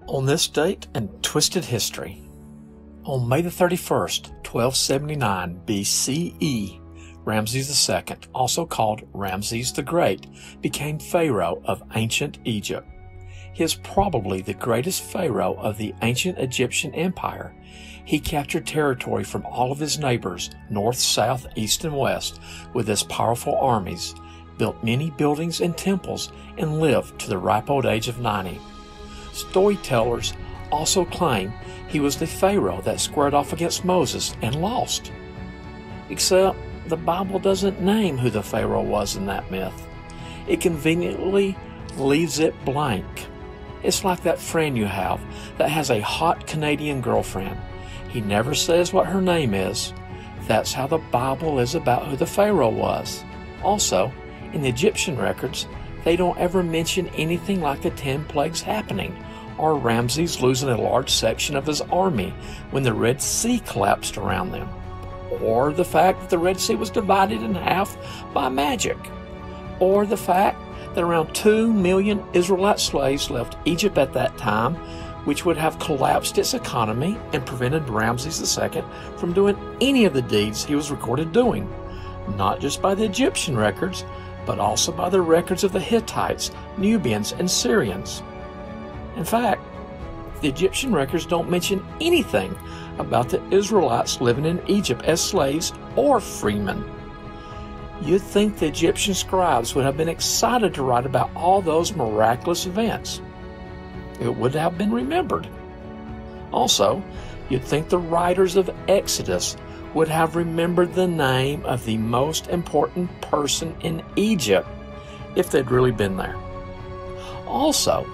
On this date in twisted history, on May the 31st, 1279 BCE, Ramses II, also called Ramses the Great, became pharaoh of ancient Egypt. He is probably the greatest pharaoh of the ancient Egyptian empire. He captured territory from all of his neighbors, north, south, east, and west, with his powerful armies, built many buildings and temples, and lived to the ripe old age of 90. Storytellers also claim he was the pharaoh that squared off against Moses and lost. Except the Bible doesn't name who the pharaoh was in that myth. It conveniently leaves it blank. It's like that friend you have that has a hot Canadian girlfriend. He never says what her name is. That's how the Bible is about who the pharaoh was. Also, in the Egyptian records, they don't ever mention anything like the 10 plagues happening, or Ramses losing a large section of his army when the Red Sea collapsed around them, or the fact that the Red Sea was divided in half by magic, or the fact that around 2 million Israelite slaves left Egypt at that time, which would have collapsed its economy and prevented Ramses II from doing any of the deeds he was recorded doing, not just by the Egyptian records, but also by the records of the Hittites, Nubians, and Syrians. In fact, the Egyptian records don't mention anything about the Israelites living in Egypt as slaves or freemen. You'd think the Egyptian scribes would have been excited to write about all those miraculous events. It would have been remembered. Also, you'd think the writers of Exodus would have remembered the name of the most important person in Egypt if they'd really been there. Also,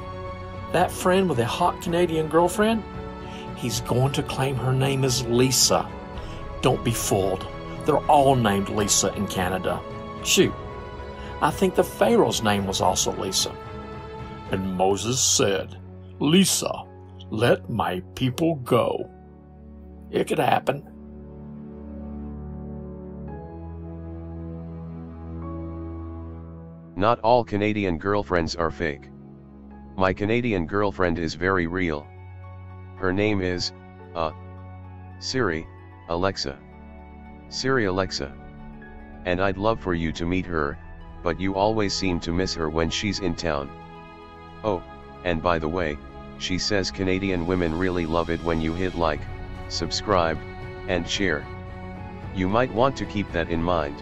that friend with a hot Canadian girlfriend, he's going to claim her name is Lisa. Don't be fooled. They're all named Lisa in Canada. Shoot, I think the Pharaoh's name was also Lisa. And Moses said, "Lisa, let my people go." It could happen. Not all Canadian girlfriends are fake. My Canadian girlfriend is very real. Her name is, Siri, Alexa. Siri Alexa. And I'd love for you to meet her, but you always seem to miss her when she's in town. Oh, and by the way, she says Canadian women really love it when you hit like, subscribe, and share. You might want to keep that in mind.